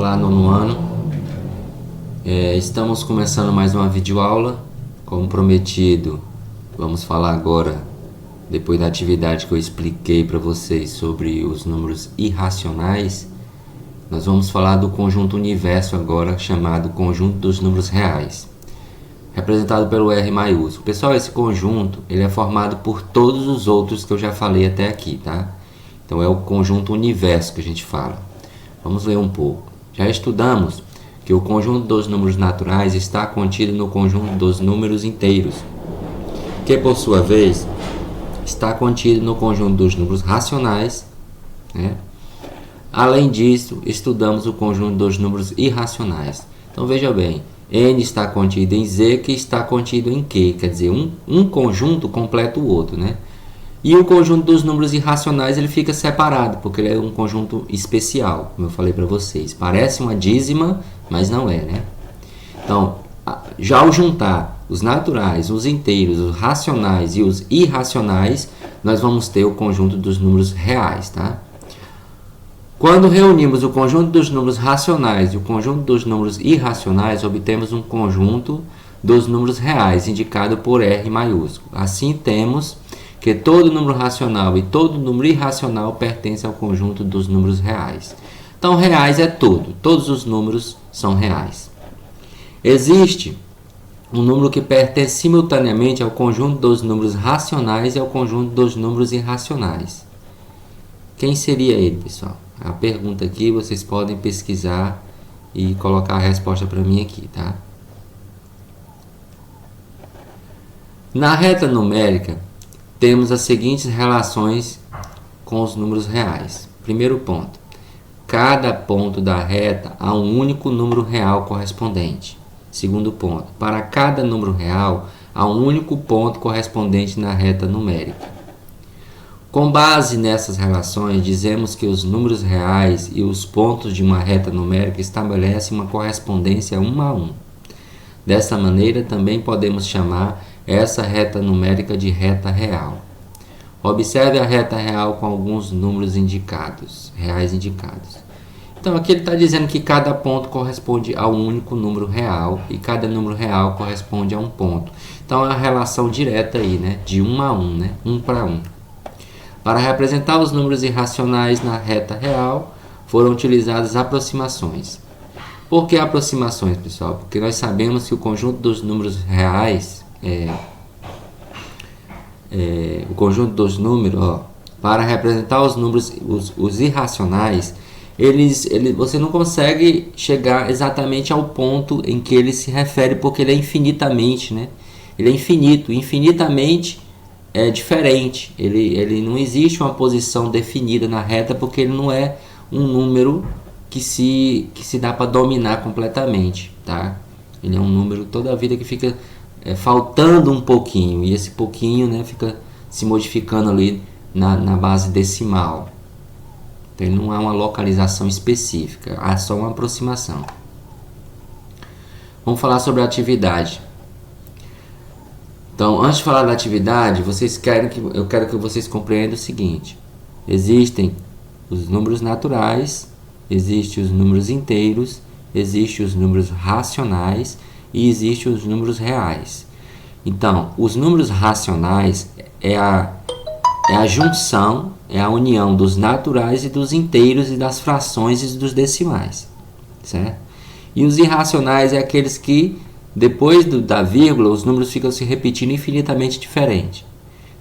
Olá, nono ano. Estamos começando mais uma videoaula. Como prometido, vamos falar agora, depois da atividade que eu expliquei para vocês sobre os números irracionais, nós vamos falar do conjunto universo agora, chamado conjunto dos números reais, representado pelo R maiúsculo. Pessoal, esse conjunto ele é formado por todos os outros que eu já falei até aqui, tá? Então é o conjunto universo que a gente fala. Vamos ler um pouco. Já estudamos que o conjunto dos números naturais está contido no conjunto dos números inteiros, que por sua vez está contido no conjunto dos números racionais, né? Além disso, estudamos o conjunto dos números irracionais. Então veja bem, N está contido em Z, que está contido em Q, quer dizer, um conjunto completa o outro, né? E o conjunto dos números irracionais ele fica separado, porque ele é um conjunto especial, como eu falei para vocês. Parece uma dízima, mas não é, né? Então, já ao juntar os naturais, os inteiros, os racionais e os irracionais, nós vamos ter o conjunto dos números reais, tá? Quando reunimos o conjunto dos números racionais e o conjunto dos números irracionais, obtemos um conjunto dos números reais, indicado por R maiúsculo. Assim, temos que todo número racional e todo número irracional pertence ao conjunto dos números reais. Então, reais é tudo, todos os números são reais. Existe um número que pertence simultaneamente ao conjunto dos números racionais e ao conjunto dos números irracionais. Quem seria ele, pessoal? A pergunta aqui, vocês podem pesquisar e colocar a resposta para mim aqui, tá? Na reta numérica, temos as seguintes relações com os números reais. Primeiro ponto: cada ponto da reta há um único número real correspondente. Segundo ponto: para cada número real há um único ponto correspondente na reta numérica. Com base nessas relações, dizemos que os números reais e os pontos de uma reta numérica estabelecem uma correspondência 1 a 1. Dessa maneira, também podemos chamar essa reta numérica de reta real. Observe a reta real com alguns números indicados, reais indicados. Então aqui ele está dizendo que cada ponto corresponde a um único número real e cada número real corresponde a um ponto. Então é uma relação direta aí, né? De 1 a 1, né? 1 para 1. Para representar os números irracionais na reta real, foram utilizadas aproximações. Por que aproximações, pessoal? Porque nós sabemos que o conjunto dos números reais o conjunto dos números, para representar os números, os irracionais, você não consegue chegar exatamente ao ponto em que ele se refere, porque ele é infinitamente, né? Ele é infinito, infinitamente é diferente. Ele não existe uma posição definida na reta, porque ele não é um número que se dá para dominar completamente, tá? Ele é um número toda a vida que fica faltando um pouquinho, e esse pouquinho, né, fica se modificando ali na base decimal. Então ele não há uma localização específica, há só uma aproximação. Vamos falar sobre a atividade. Então, antes de falar da atividade, eu quero que vocês compreendam o seguinte: existem os números naturais, existem os números inteiros, existem os números racionais e existem os números reais. Então, os números racionais é a junção, é a união dos naturais e dos inteiros e das frações e dos decimais, certo? E os irracionais é aqueles que, depois da vírgula, os números ficam se repetindo infinitamente diferente.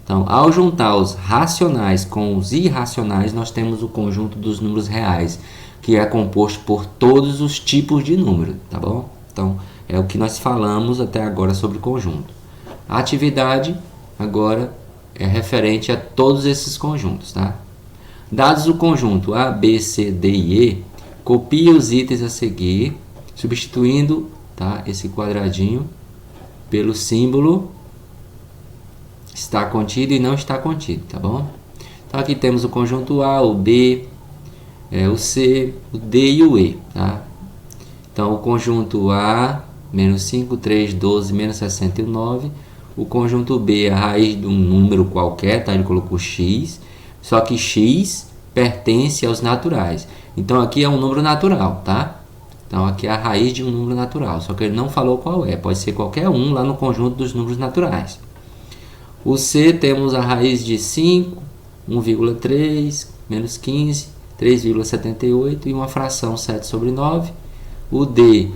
Então, ao juntar os racionais com os irracionais, nós temos o conjunto dos números reais, que é composto por todos os tipos de número, tá bom? Então, é o que nós falamos até agora sobre conjunto. A atividade agora é referente a todos esses conjuntos, tá? Dados o conjunto A, B, C, D e E, copie os itens a seguir, substituindo, tá, esse quadradinho pelo símbolo está contido e não está contido, tá bom? Então aqui temos o conjunto A, o B, o C, o D e o E, tá? Então o conjunto A, menos 5, 3, 12, menos 69. O conjunto B é a raiz de um número qualquer, tá? Ele colocou x, só que x pertence aos naturais. Então aqui é um número natural, tá? Então aqui é a raiz de um número natural, só que ele não falou qual é, pode ser qualquer um lá no conjunto dos números naturais. O C temos a raiz de 5, 1,3, menos 15, 3,78 e uma fração 7 sobre 9. O D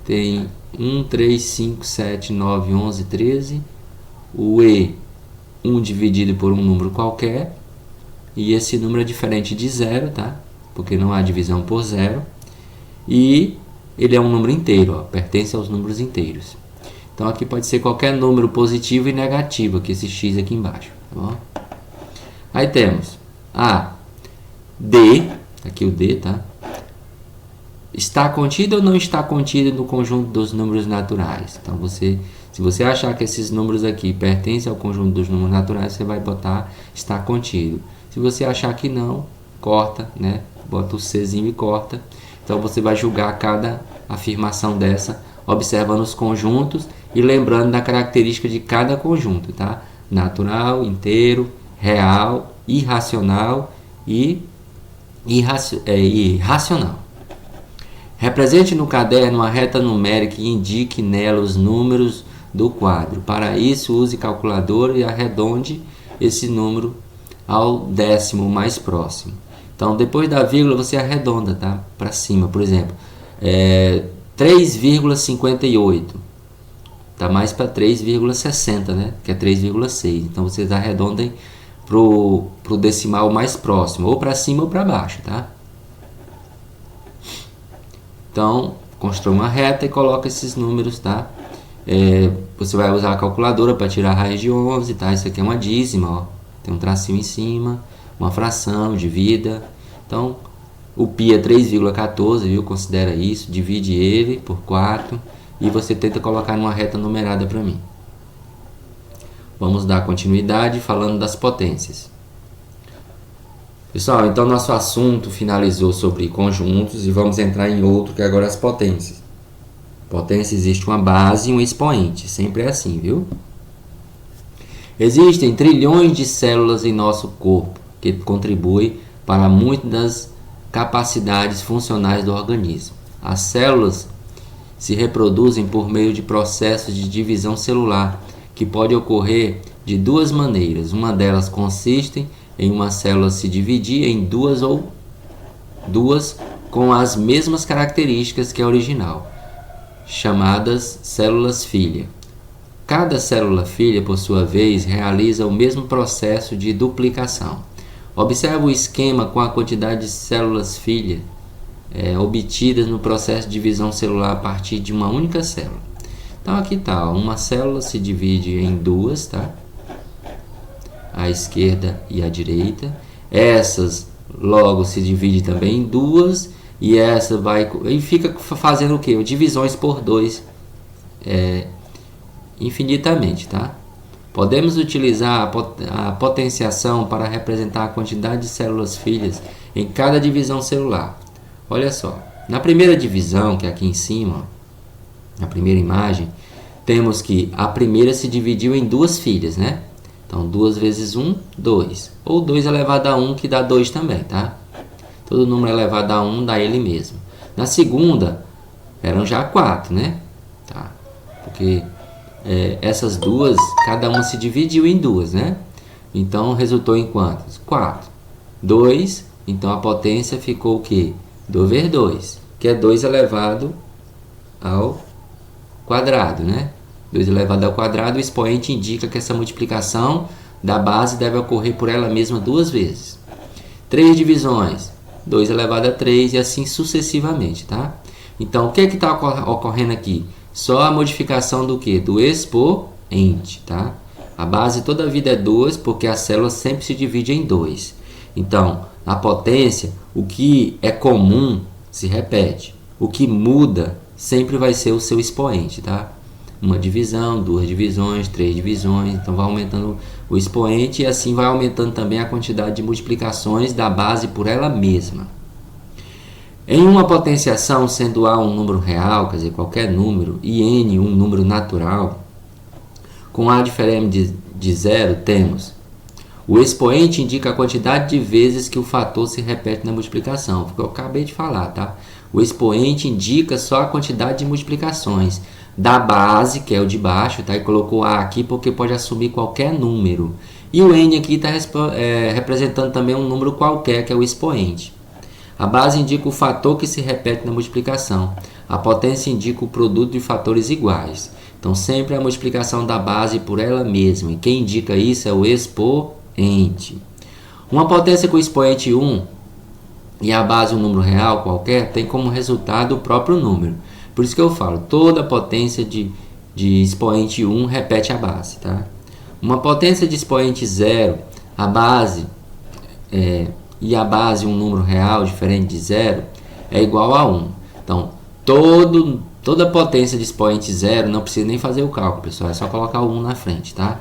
tem 1, 3, 5, 7, 9, 11, 13. O E, 1 dividido por um número qualquer. E esse número é diferente de zero, tá? Porque não há divisão por zero. E ele é um número inteiro, ó, pertence aos números inteiros. Então aqui pode ser qualquer número positivo e negativo, aqui esse x aqui embaixo, tá bom? Aí temos a D, aqui o D, tá? Está contido ou não está contido no conjunto dos números naturais? Então se você achar que esses números aqui pertencem ao conjunto dos números naturais, você vai botar está contido. Se você achar que não, corta, né? Bota o Czinho e corta. Então você vai julgar cada afirmação dessa, observando os conjuntos e lembrando da característica de cada conjunto, tá? Natural, inteiro, real, irracional e irracional. Represente no caderno uma reta numérica e indique nela os números do quadro. Para isso, use calculadora e arredonde esse número ao décimo mais próximo. Então, depois da vírgula, você arredonda, tá? Para cima, por exemplo, 3,58. Tá mais para 3,60, né? Que é 3,6. Então, vocês arredondem pro decimal mais próximo, ou para cima ou para baixo, tá? Então, constrói uma reta e coloca esses números, tá? Você vai usar a calculadora para tirar a raiz de 11, tá? Isso aqui é uma dízima, ó. Tem um tracinho em cima, uma fração, divida. Então, o π é 3,14, viu? Considera isso, divide ele por 4 e você tenta colocar numa reta numerada para mim. Vamos dar continuidade falando das potências. Pessoal, então nosso assunto finalizou sobre conjuntos e vamos entrar em outro que agora é as potências. Potência existe uma base e um expoente, sempre é assim, viu? Existem trilhões de células em nosso corpo que contribuem para muitas das capacidades funcionais do organismo. As células se reproduzem por meio de processos de divisão celular que pode ocorrer de duas maneiras. Uma delas consiste em uma célula se dividir em duas com as mesmas características que a original, chamadas células-filha. Cada célula-filha, por sua vez, realiza o mesmo processo de duplicação. Observe o esquema com a quantidade de células-filha obtidas no processo de divisão celular a partir de uma única célula. Então aqui está, uma célula se divide em duas, tá? A esquerda e a direita. Essas logo se dividem também em duas e essa vai e fica fazendo o que? Divisões por 2 infinitamente, tá? Podemos utilizar a potenciação para representar a quantidade de células filhas em cada divisão celular. Olha só, na primeira divisão, que é aqui em cima, ó, na primeira imagem, temos que a primeira se dividiu em duas filhas, né? Então, 2 vezes 1, 2. Ou 2 elevado a 1, que dá 2 também, tá? Todo número elevado a 1 dá ele mesmo. Na segunda, eram já 4, né? Tá? Porque essas duas, cada uma se dividiu em duas, né? Então, resultou em quantos? 4. 2, então a potência ficou o quê? 2 vezes 2, que é 2 elevado ao quadrado, né? 2 elevado ao quadrado, o expoente indica que essa multiplicação da base deve ocorrer por ela mesma 2 vezes. 3 divisões, 2 elevado a 3 e assim sucessivamente, tá? Então, o que está ocorrendo aqui? Só a modificação do que? Do expoente, tá? A base toda a vida é 2, porque a célula sempre se divide em 2. Então, na potência, o que é comum se repete. O que muda sempre vai ser o seu expoente, tá? Uma divisão, 2 divisões, 3 divisões, então vai aumentando o expoente e assim vai aumentando também a quantidade de multiplicações da base por ela mesma. Em uma potenciação, sendo A um número real, quer dizer, qualquer número, e N um número natural, com A diferente de zero, temos o expoente indica a quantidade de vezes que o fator se repete na multiplicação, porque eu acabei de falar, tá? O expoente indica só a quantidade de multiplicações da base, que é o de baixo, tá? E colocou A aqui porque pode assumir qualquer número. E o N aqui está representando também um número qualquer, que é o expoente. A base indica o fator que se repete na multiplicação. A potência indica o produto de fatores iguais. Então, sempre a multiplicação da base por ela mesma. E quem indica isso é o expoente. Uma potência com expoente 1 e a base um número real qualquer tem como resultado o próprio número. Por isso que eu falo, toda potência de expoente 1 repete a base. Tá? Uma potência de expoente 0, a base e a base um número real diferente de 0 é igual a 1. Então, toda potência de expoente 0, não precisa nem fazer o cálculo, pessoal, é só colocar o 1 na frente, tá?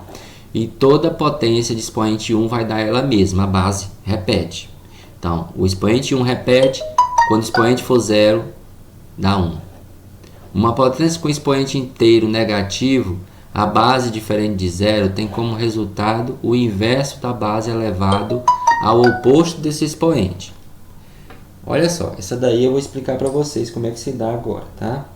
E toda potência de expoente 1 vai dar ela mesma, a base repete. Então, o expoente 1 repete, quando o expoente for 0, dá 1. Uma potência com expoente inteiro negativo, a base diferente de 0 tem como resultado o inverso da base elevado ao oposto desse expoente. Olha só, essa daí eu vou explicar para vocês como é que se dá agora, tá?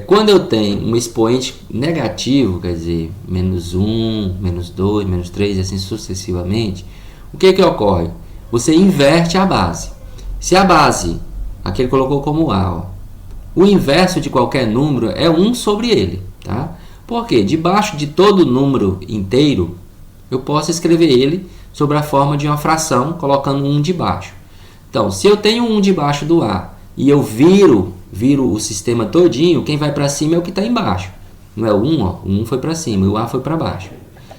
Quando eu tenho um expoente negativo, quer dizer, menos 1, menos 2, menos 3 e assim sucessivamente, o que ocorre? Você inverte a base. Se a base, aqui ele colocou como A, ó, o inverso de qualquer número é 1 sobre ele, tá? Porque debaixo de todo número inteiro, eu posso escrever ele sobre a forma de uma fração, colocando 1 debaixo. Então, se eu tenho 1 debaixo do A e eu viro o sistema todinho, quem vai para cima é o que está embaixo. Não é o 1, ó, o 1 foi para cima e o A foi para baixo.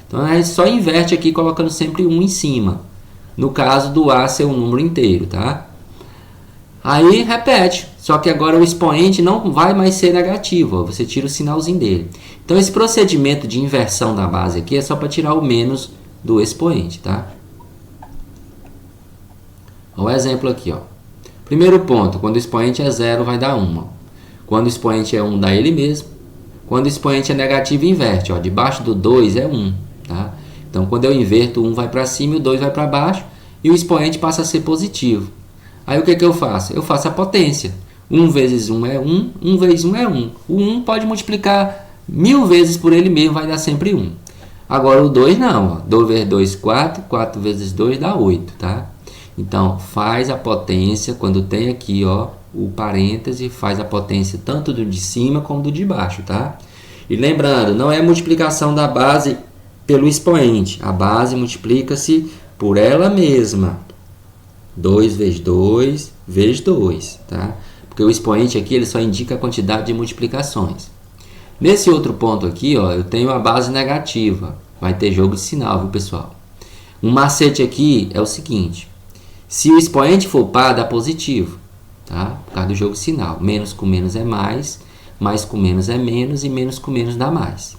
Então, a gente só inverte aqui colocando sempre 1 em cima. No caso do A ser um número inteiro, tá? Aí repete, só que agora o expoente não vai mais ser negativo, ó, você tira o sinalzinho dele. Então esse procedimento de inversão da base aqui é só para tirar o menos do expoente, tá? O exemplo aqui, ó. Primeiro ponto, quando o expoente é 0 vai dar 1. Ó. Quando o expoente é 1 dá ele mesmo. Quando o expoente é negativo inverte, ó, debaixo do 2 é 1, tá? Então quando eu inverto, o 1 vai para cima e o 2 vai para baixo e o expoente passa a ser positivo. Aí o que eu faço? Eu faço a potência. 1 vezes 1 é 1, 1 vezes 1 é 1. O 1 pode multiplicar 1000 vezes por ele mesmo, vai dar sempre 1. Agora o 2 não. Ó. 2 vezes 2, 4. 4 vezes 2 dá 8, tá? Então, faz a potência, quando tem aqui, ó, o parêntese, faz a potência tanto do de cima como do de baixo, tá? E lembrando, não é multiplicação da base pelo expoente. A base multiplica-se por ela mesma. 2 vezes 2 vezes 2, tá? Porque o expoente aqui ele só indica a quantidade de multiplicações. Nesse outro ponto aqui, ó, eu tenho a base negativa. Vai ter jogo de sinal, viu, pessoal? Um macete aqui é o seguinte. Se o expoente for par, dá positivo, tá? Por causa do jogo de sinal. Menos com menos é mais com menos é menos e menos com menos dá mais.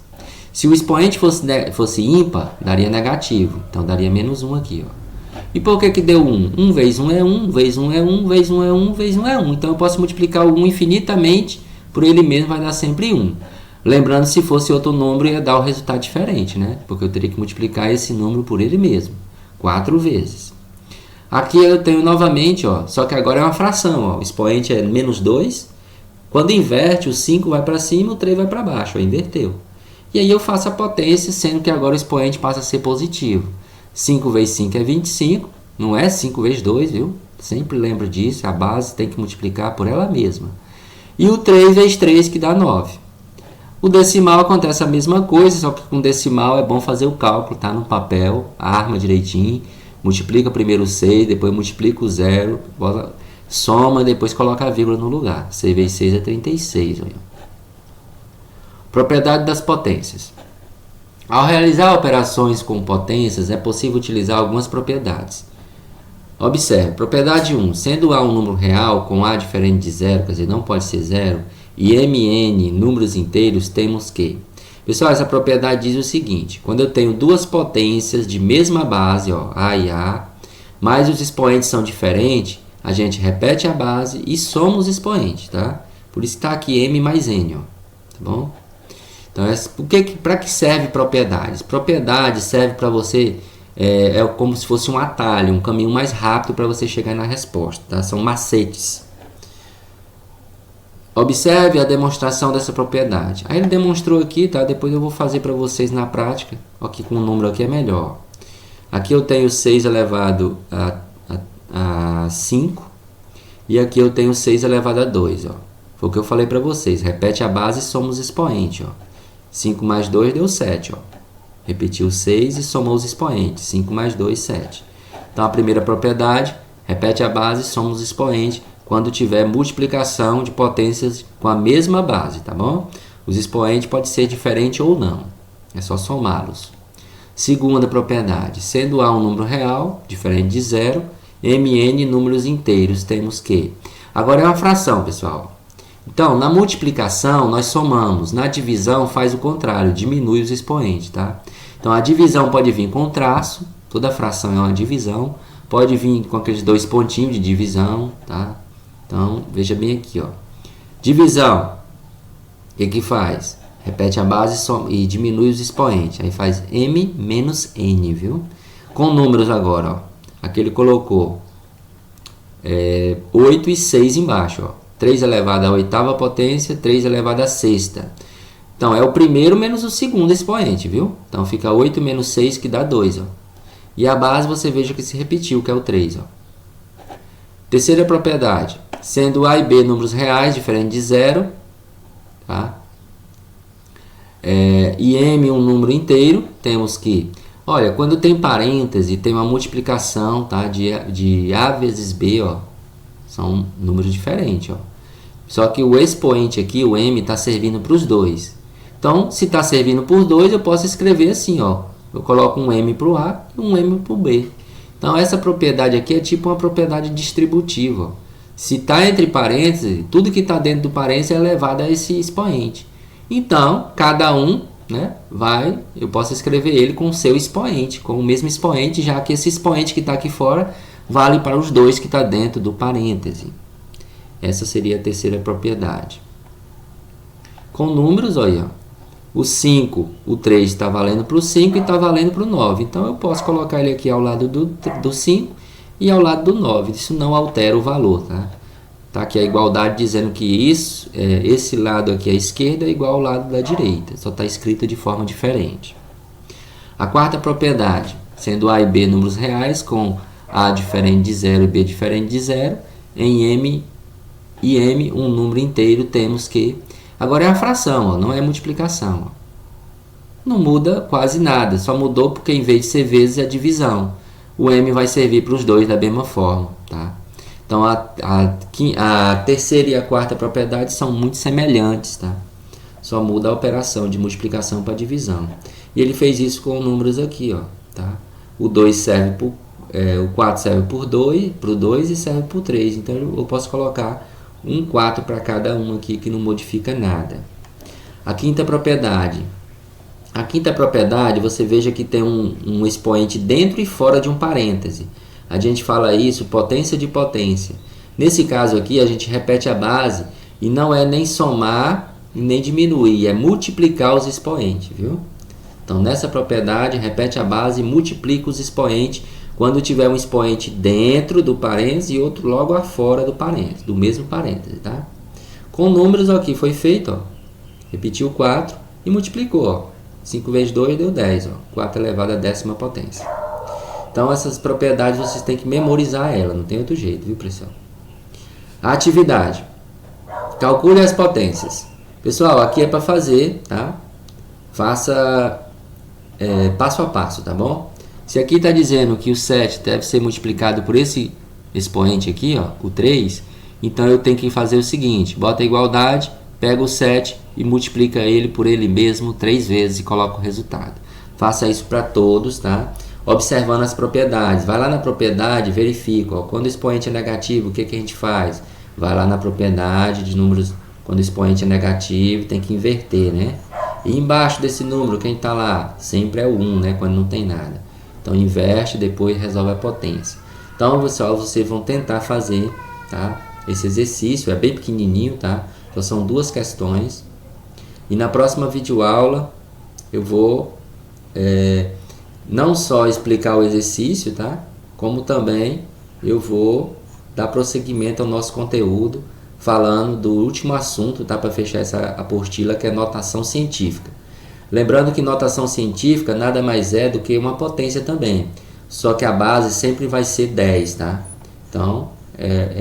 Se o expoente fosse ímpar, daria negativo. Então, daria menos 1 aqui, ó. E por que deu 1? 1 vezes 1 é 1, vezes 1 é 1, vezes 1 é 1, vezes 1 é 1. Então, eu posso multiplicar o 1 infinitamente por ele mesmo, vai dar sempre 1. Lembrando, se fosse outro número, ia dar o resultado diferente, né? Porque eu teria que multiplicar esse número por ele mesmo. 4 vezes. Aqui eu tenho novamente, ó, só que agora é uma fração. Ó, o expoente é menos 2. Quando inverte, o 5 vai para cima, o 3 vai para baixo. Ó, inverteu. E aí eu faço a potência, sendo que agora o expoente passa a ser positivo. 5 vezes 5 é 25, não é 5 vezes 2, viu? Sempre lembra disso, a base tem que multiplicar por ela mesma. E o 3 vezes 3 que dá 9. O decimal acontece a mesma coisa, só que com decimal é bom fazer o cálculo, tá? No papel, arma direitinho, multiplica primeiro o 6, depois multiplica o 0, soma, depois coloca a vírgula no lugar. 6 vezes 6 é 36. Olha. Propriedade das potências. Ao realizar operações com potências, é possível utilizar algumas propriedades. Observe, propriedade 1. Sendo A um número real com A diferente de 0, quer dizer, não pode ser 0, e Mn números inteiros, temos que... Pessoal, essa propriedade diz o seguinte, quando eu tenho duas potências de mesma base, ó, A e A, mas os expoentes são diferentes, a gente repete a base e soma os expoentes, tá? Por isso está aqui M mais N, ó, tá bom? Então, para que serve propriedades? Propriedade serve para você é como se fosse um atalho, um caminho mais rápido para você chegar na resposta, tá? São macetes. Observe a demonstração dessa propriedade. Aí ele demonstrou aqui, tá? Depois eu vou fazer para vocês na prática. Aqui com o número aqui é melhor. Aqui eu tenho 6 elevado a 5. E aqui eu tenho 6 elevado a 2. Ó. Foi o que eu falei para vocês. Repete a base e soma os expoentes. Ó. 5 mais 2 deu 7. Ó. Repetiu 6 e somou os expoentes. 5 mais 2, 7. Então a primeira propriedade, repete a base e soma os expoentes quando tiver multiplicação de potências com a mesma base, tá bom? Os expoentes podem ser diferentes ou não, é só somá-los. Segunda propriedade, sendo A um número real, diferente de zero, mn números inteiros, temos que... Agora é uma fração, pessoal. Então, na multiplicação, nós somamos. Na divisão, faz o contrário, diminui os expoentes, tá? Então, a divisão pode vir com traço, toda fração é uma divisão, pode vir com aqueles 2 pontinhos de divisão, tá? Então, veja bem aqui, ó. Divisão. O que que faz? Repete a base e diminui os expoentes. Aí faz m menos n, viu? Com números agora, ó. Aqui ele colocou 8 e 6 embaixo, ó. 3 elevado à oitava potência, 3 elevado à sexta. Então, é o primeiro menos o segundo expoente, viu? Então, fica 8 menos 6, que dá 2, ó. E a base você veja que se repetiu, que é o 3, ó. Terceira propriedade. Sendo A e B números reais, diferente de zero, tá? E M um número inteiro, temos que... Olha, quando tem parêntese, tem uma multiplicação, tá? De A vezes B, ó. São números diferentes, ó. Só que o expoente aqui, o M, está servindo para os dois. Então, se está servindo por 2, eu posso escrever assim, ó. Eu coloco um M para o A e um M para o B. Então, essa propriedade aqui é tipo uma propriedade distributiva, ó. Se está entre parênteses, tudo que está dentro do parênteses é elevado a esse expoente. Então, cada um, né, eu posso escrever ele com o seu expoente, com o mesmo expoente, já que esse expoente que está aqui fora vale para os dois que está dentro do parêntese. Essa seria a terceira propriedade. Com números, olha, o 5, o 3 está valendo para o 5 e está valendo para o 9. Então, eu posso colocar ele aqui ao lado do 5 e ao lado do 9. Isso não altera o valor, tá? Tá aqui a igualdade dizendo que esse lado aqui à esquerda é igual ao lado da direita. Só está escrito de forma diferente. A quarta propriedade, sendo A e B números reais, com A diferente de 0 e B diferente de 0, em M e M um número inteiro, temos que... Agora é a fração, ó, não é multiplicação. Ó. Não muda quase nada, só mudou porque em vez de ser vezes é divisão. O M vai servir para os dois da mesma forma, tá? Então, a terceira e a quarta propriedade são muito semelhantes, tá? Só muda a operação de multiplicação para divisão. E ele fez isso com números aqui, ó, tá? O 2 serve por... o 4 serve por 2 e serve por 3. Então, eu posso colocar um 4 para cada um aqui, que não modifica nada. A quinta propriedade. A quinta propriedade, você veja que tem um expoente dentro e fora de um parêntese. A gente fala isso, potência de potência. Nesse caso aqui, a gente repete a base e não é nem somar nem diminuir, é multiplicar os expoentes, viu? Então, nessa propriedade, repete a base e multiplica os expoentes quando tiver um expoente dentro do parêntese e outro logo afora do parêntese, do mesmo parêntese, tá? Com números aqui foi feito, ó. Repetiu 4 e multiplicou, ó. 5 vezes 2 deu 10, ó. 4 elevado à décima potência. Então, essas propriedades vocês têm que memorizar ela, não tem outro jeito, viu, pessoal? A atividade. Calcule as potências. Pessoal, aqui é para fazer, tá? Faça passo a passo, tá bom? Se aqui está dizendo que o 7 deve ser multiplicado por esse expoente aqui, ó, o 3, então eu tenho que fazer o seguinte, bota a igualdade, pega o 7 e multiplica ele por ele mesmo 3 vezes e coloca o resultado. Faça isso para todos, tá? Observando as propriedades. Vai lá na propriedade, verifica. Ó, quando o expoente é negativo, o que a gente faz? Vai lá na propriedade de números. Quando o expoente é negativo, tem que inverter, né? E embaixo desse número, quem está lá? Sempre é o 1, né? Quando não tem nada. Então, inverte, depois resolve a potência. Então, pessoal, vocês vão tentar fazer, tá? Esse exercício. É bem pequenininho, tá? Então, são 2 questões. E na próxima videoaula, eu vou... não só explicar o exercício, tá? Como também eu vou dar prosseguimento ao nosso conteúdo, falando do último assunto, tá? Para fechar essa apostila, que é notação científica. Lembrando que notação científica nada mais é do que uma potência também, só que a base sempre vai ser 10, tá? Então,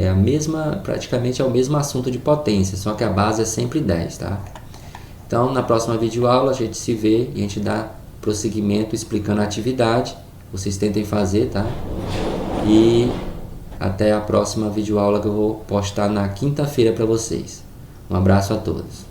a mesma, praticamente é o mesmo assunto de potência, só que a base é sempre 10, tá? Então, na próxima videoaula a gente se vê e a gente dá prosseguimento explicando a atividade. Vocês tentem fazer, tá? E até a próxima videoaula que eu vou postar na quinta-feira para vocês. Um abraço a todos.